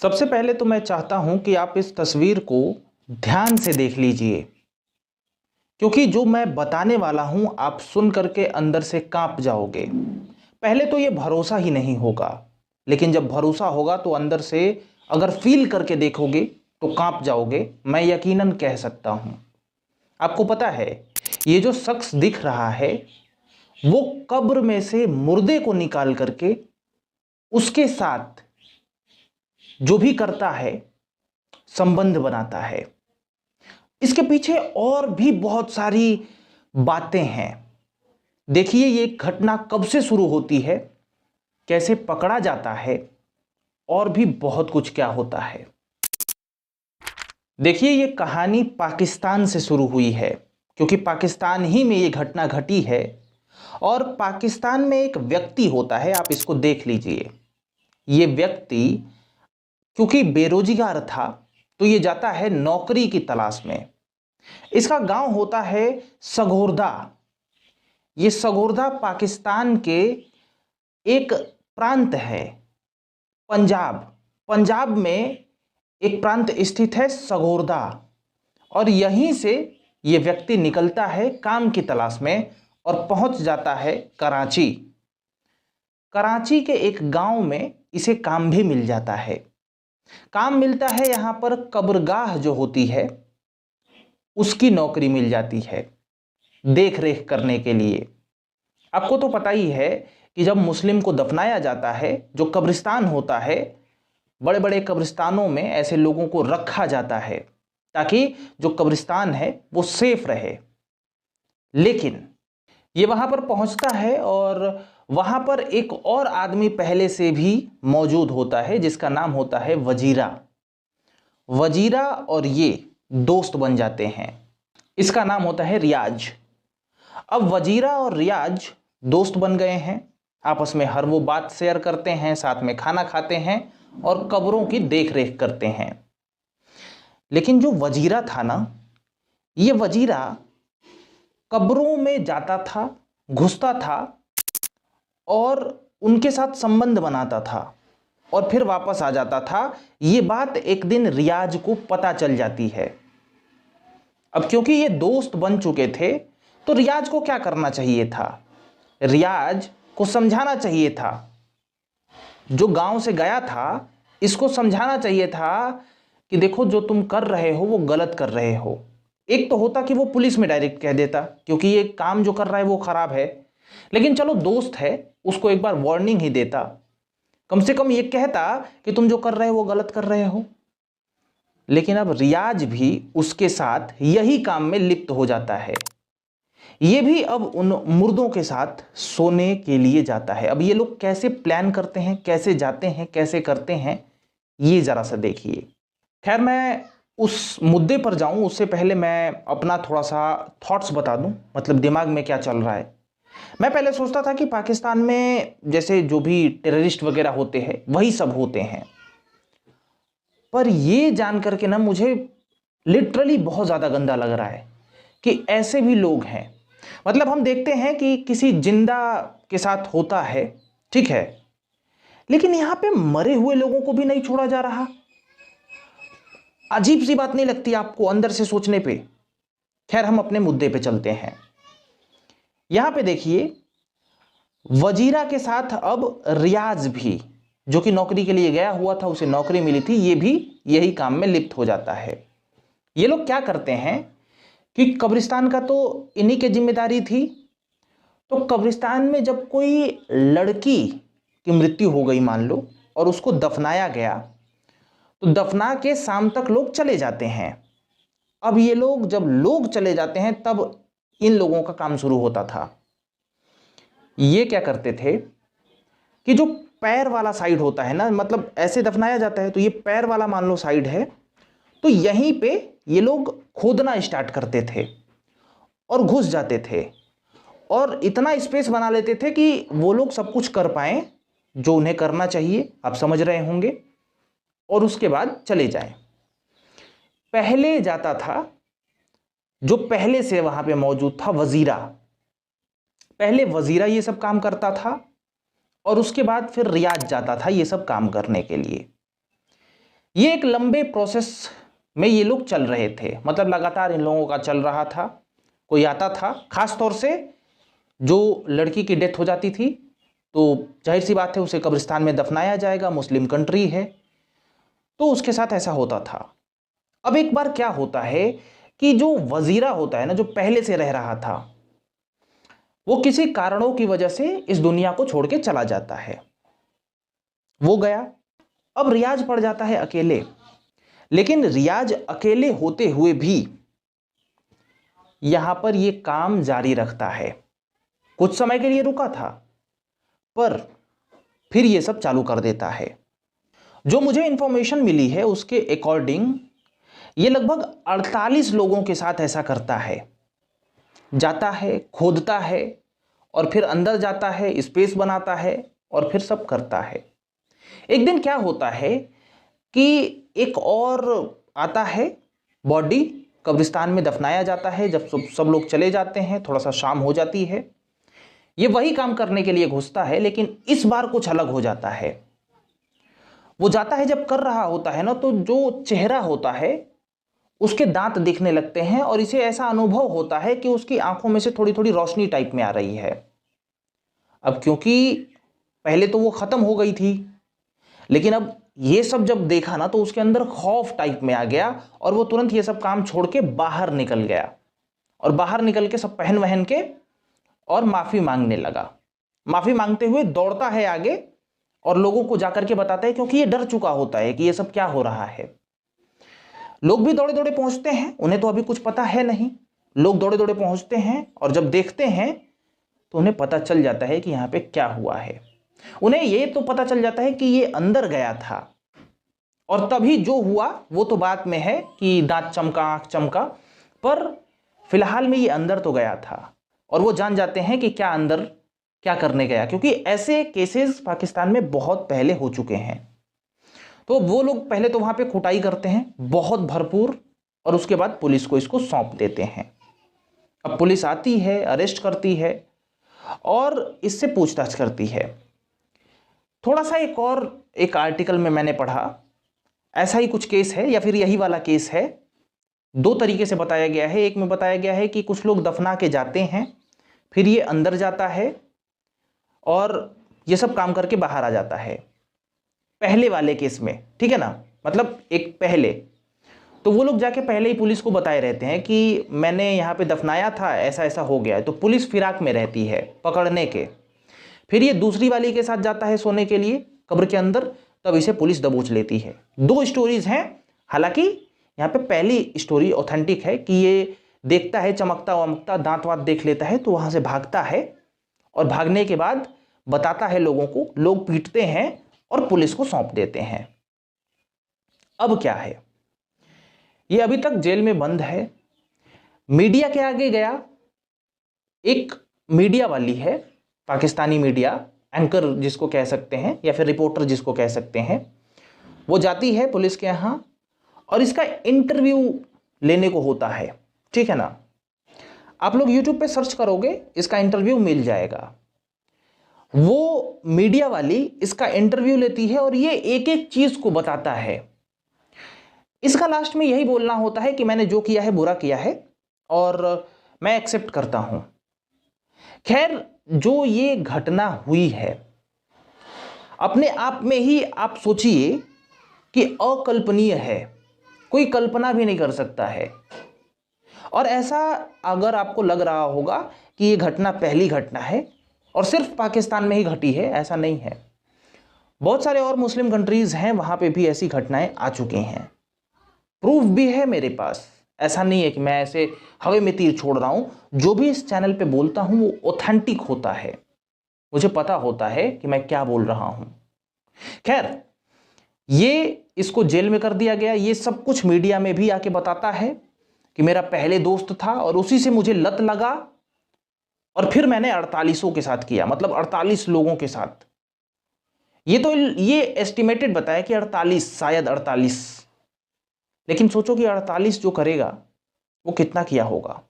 सबसे पहले तो मैं चाहता हूं कि आप इस तस्वीर को ध्यान से देख लीजिए, क्योंकि जो मैं बताने वाला हूं आप सुन करके अंदर से कांप जाओगे। पहले तो ये भरोसा ही नहीं होगा, लेकिन जब भरोसा होगा तो अंदर से अगर फील करके देखोगे तो कांप जाओगे। मैं यकीनन कह सकता हूं। आपको पता है, ये जो शख्स दिख रहा है वो कब्र में से मुर्दे को निकाल करके उसके साथ जो भी करता है संबंध बनाता है। इसके पीछे और भी बहुत सारी बातें हैं। देखिए ये घटना कब से शुरू होती है, कैसे पकड़ा जाता है, और भी बहुत कुछ क्या होता है। देखिए ये कहानी पाकिस्तान से शुरू हुई है, क्योंकि पाकिस्तान ही में ये घटना घटी है। और पाकिस्तान में एक व्यक्ति होता है, आप इसको देख लीजिए। ये व्यक्ति क्योंकि बेरोजगार था तो ये जाता है नौकरी की तलाश में। इसका गांव होता है सगोरदा। ये सगोरदा पाकिस्तान के एक प्रांत है, पंजाब। पंजाब में एक प्रांत स्थित है सगोरदा, और यहीं से ये व्यक्ति निकलता है काम की तलाश में और पहुंच जाता है कराची। कराची के एक गांव में इसे काम भी मिल जाता है। काम मिलता है यहां पर कब्रगाह जो होती है उसकी नौकरी मिल जाती है, देख रेख करने के लिए। आपको तो पता ही है कि जब मुस्लिम को दफनाया जाता है, जो कब्रिस्तान होता है, बड़े बड़े कब्रिस्तानों में ऐसे लोगों को रखा जाता है ताकि जो कब्रिस्तान है वो सेफ रहे। लेकिन ये वहां पर पहुंचता है और वहां पर एक और आदमी पहले से भी मौजूद होता है जिसका नाम होता है वजीरा। वजीरा और ये दोस्त बन जाते हैं। इसका नाम होता है रियाज। अब वजीरा और रियाज दोस्त बन गए हैं, आपस में हर वो बात शेयर करते हैं, साथ में खाना खाते हैं और कब्रों की देख रेख करते हैं। लेकिन जो वजीरा था ना, ये वजीरा कब्रों में जाता था, घुसता था और उनके साथ संबंध बनाता था और फिर वापस आ जाता था। ये बात एक दिन रियाज को पता चल जाती है। अब क्योंकि ये दोस्त बन चुके थे तो रियाज को क्या करना चाहिए था? रियाज को समझाना चाहिए था। जो गांव से गया था इसको समझाना चाहिए था कि देखो जो तुम कर रहे हो वो गलत कर रहे हो। एक तो होता कि वो पुलिस में डायरेक्ट कह देता क्योंकि ये काम जो कर रहा है वो खराब है, लेकिन चलो दोस्त है उसको एक बार वार्निंग ही देता। कम से कम ये कहता कि तुम जो कर रहे हो वो गलत कर रहे हो। लेकिन अब रियाज भी उसके साथ यही काम में लिप्त हो जाता है। ये भी अब उन मुर्दों के साथ सोने के लिए जाता है। अब ये लोग कैसे प्लान करते हैं, कैसे जाते हैं, कैसे करते हैं, ये जरा सा देखिए। खैर मैं उस मुद्दे पर जाऊं उससे पहले मैं अपना थोड़ा सा थॉट्स बता दूं, मतलब दिमाग में क्या चल रहा है। मैं पहले सोचता था कि पाकिस्तान में जैसे जो भी टेररिस्ट वगैरह होते हैं वही सब होते हैं, पर ये जान करके ना मुझे लिटरली बहुत ज़्यादा गंदा लग रहा है कि ऐसे भी लोग हैं। मतलब हम देखते हैं कि किसी जिंदा के साथ होता है, ठीक है, लेकिन यहां पे मरे हुए लोगों को भी नहीं छोड़ा जा रहा। अजीब सी बात नहीं लगती आपको अंदर से सोचने पे? खैर हम अपने मुद्दे पे चलते हैं। यहां पे देखिए, वजीरा के साथ अब रियाज भी, जो कि नौकरी के लिए गया हुआ था, उसे नौकरी मिली थी, ये भी यही काम में लिप्त हो जाता है। ये लोग क्या करते हैं कि कब्रिस्तान का तो इन्हीं की जिम्मेदारी थी, तो कब्रिस्तान में जब कोई लड़की की मृत्यु हो गई मान लो और उसको दफनाया गया, तो दफना के शाम तक लोग चले जाते हैं। अब ये लोग जब लोग चले जाते हैं तब इन लोगों का काम शुरू होता था। ये क्या करते थे कि जो पैर वाला साइड होता है ना, मतलब ऐसे दफनाया जाता है तो ये पैर वाला मान लो साइड है, तो यहीं पे ये लोग खोदना स्टार्ट करते थे और घुस जाते थे और इतना स्पेस बना लेते थे कि वो लोग सब कुछ कर पाए जो उन्हें करना चाहिए, आप समझ रहे होंगे, और उसके बाद चले जाएं। पहले जाता था जो पहले से वहां पे मौजूद था, वजीरा। पहले वजीरा ये सब काम करता था और उसके बाद फिर रियाज जाता था ये सब काम करने के लिए। ये एक लंबे प्रोसेस में ये लोग चल रहे थे, मतलब लगातार इन लोगों का चल रहा था। कोई आता था, खास तौर से जो लड़की की डेथ हो जाती थी तो जाहिर सी बात है उसे कब्रिस्तान में दफनाया जाएगा, मुस्लिम कंट्री है, तो उसके साथ ऐसा होता था। अब एक बार क्या होता है कि जो वजीरा होता है ना, जो पहले से रह रहा था, वो किसी कारणों की वजह से इस दुनिया को छोड़ के चला जाता है। वो गया, अब रियाज पड़ जाता है अकेले। लेकिन रियाज अकेले होते हुए भी यहां पर ये काम जारी रखता है। कुछ समय के लिए रुका था, पर फिर ये सब चालू कर देता है। जो मुझे इंफॉर्मेशन मिली है उसके अकॉर्डिंग ये लगभग 48 लोगों के साथ ऐसा करता है। जाता है, खोदता है और फिर अंदर जाता है, स्पेस बनाता है और फिर सब करता है। एक दिन क्या होता है कि एक और आता है, बॉडी कब्रिस्तान में दफनाया जाता है। जब सब लोग चले जाते हैं, थोड़ा सा शाम हो जाती है, ये वही काम करने के लिए घुसता है, लेकिन इस बार कुछ अलग हो जाता है। वो जाता है, जब कर रहा होता है ना, तो जो चेहरा होता है उसके दांत दिखने लगते हैं और इसे ऐसा अनुभव होता है कि उसकी आंखों में से थोड़ी थोड़ी रोशनी टाइप में आ रही है। अब क्योंकि पहले तो वो खत्म हो गई थी, लेकिन अब ये सब जब देखा ना तो उसके अंदर खौफ टाइप में आ गया और वो तुरंत ये सब काम छोड़ के बाहर निकल गया। और बाहर निकल के सब पहन वहन के और माफी मांगने लगा। माफी मांगते हुए दौड़ता है आगे और लोगों को जाकर के बताता है, क्योंकि ये डर चुका होता है कि ये सब क्या हो रहा है। लोग भी दौड़े दौड़े पहुंचते हैं, उन्हें तो अभी कुछ पता है नहीं। लोग दौड़े दौड़े पहुंचते हैं और जब देखते हैं तो उन्हें पता चल जाता है कि यहां पे क्या हुआ है। उन्हें ये तो पता चल जाता है कि ये अंदर गया था, और तभी जो हुआ वो तो बात में है कि दांत चमका, आंख चमका, पर फिलहाल में ये अंदर तो गया था। और वो जान जाते हैं कि क्या अंदर क्या करने गया, क्योंकि ऐसे केसेस पाकिस्तान में बहुत पहले हो चुके हैं। तो वो लोग पहले तो वहां पे खुटाई करते हैं बहुत भरपूर, और उसके बाद पुलिस को इसको सौंप देते हैं। अब पुलिस आती है, अरेस्ट करती है और इससे पूछताछ करती है। थोड़ा सा एक आर्टिकल में मैंने पढ़ा, ऐसा ही कुछ केस है या फिर यही वाला केस है। दो तरीके से बताया गया है। एक में बताया गया है कि कुछ लोग दफना के जाते हैं, फिर ये अंदर जाता है और ये सब काम करके बाहर आ जाता है। पहले वाले केस में, ठीक है ना, मतलब एक पहले तो वो लोग जाके पहले ही पुलिस को बताए रहते हैं कि मैंने यहाँ पे दफनाया था, ऐसा ऐसा हो गया है। तो पुलिस फिराक में रहती है पकड़ने के। फिर ये दूसरी वाली के साथ जाता है सोने के लिए कब्र के अंदर, तब इसे पुलिस दबोच लेती है। दो स्टोरीज हैं। हालांकि यहाँ पे पहली स्टोरी ऑथेंटिक है कि ये देखता है, चमकता वमकता, दांत वांत देख लेता है, तो वहां से भागता है और भागने के बाद बताता है लोगों को। लोग पीटते हैं और पुलिस को सौंप देते हैं। अब क्या है, ये अभी तक जेल में बंद है। मीडिया के आगे गया, एक मीडिया वाली है, पाकिस्तानी मीडिया एंकर जिसको कह सकते हैं या फिर रिपोर्टर जिसको कह सकते हैं, वो जाती है पुलिस के यहाँ और इसका इंटरव्यू लेने को होता है। ठीक है ना, आप लोग यूट्यूब पे सर्च करोगे, इसका इंटरव्यू मिल जाएगा। वो मीडिया वाली इसका इंटरव्यू लेती है और ये एक एक चीज को बताता है। इसका लास्ट में यही बोलना होता है कि मैंने जो किया है बुरा किया है और मैं एक्सेप्ट करता हूं। खैर, जो ये घटना हुई है अपने आप में ही आप सोचिए कि अकल्पनीय है, कोई कल्पना भी नहीं कर सकता है। और ऐसा अगर आपको लग रहा होगा कि ये घटना पहली घटना है और सिर्फ पाकिस्तान में ही घटी है, ऐसा नहीं है। बहुत सारे और मुस्लिम कंट्रीज हैं, वहां पे भी ऐसी घटनाएं आ चुकी हैं। प्रूफ भी है मेरे पास। ऐसा नहीं है कि मैं ऐसे हवा में तीर छोड़ रहा हूं। जो भी इस चैनल पे बोलता हूं वो ऑथेंटिक होता है, मुझे पता होता है कि मैं क्या बोल रहा हूं। खैर, ये इसको जेल में कर दिया गया। ये सब कुछ मीडिया में भी आके बताता है कि मेरा पहले दोस्त था और उसी से मुझे लत लगा और फिर मैंने 48 के साथ किया, मतलब 48 लोगों के साथ। ये एस्टिमेटेड बताया कि 48, शायद 48, लेकिन सोचो कि 48 जो करेगा वो कितना किया होगा।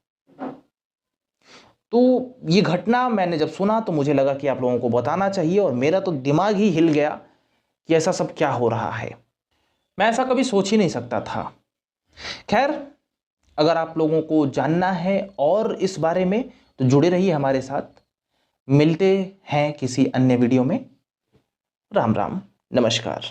तो ये घटना मैंने जब सुना तो मुझे लगा कि आप लोगों को बताना चाहिए, और मेरा तो दिमाग ही हिल गया कि ऐसा सब क्या हो रहा है। मैं ऐसा कभी सोच ही नहीं सकता था। खैर, अगर आप लोगों को जानना है और इस बारे में तो जुड़े रहिए हमारे साथ। मिलते हैं किसी अन्य वीडियो में। राम राम, नमस्कार।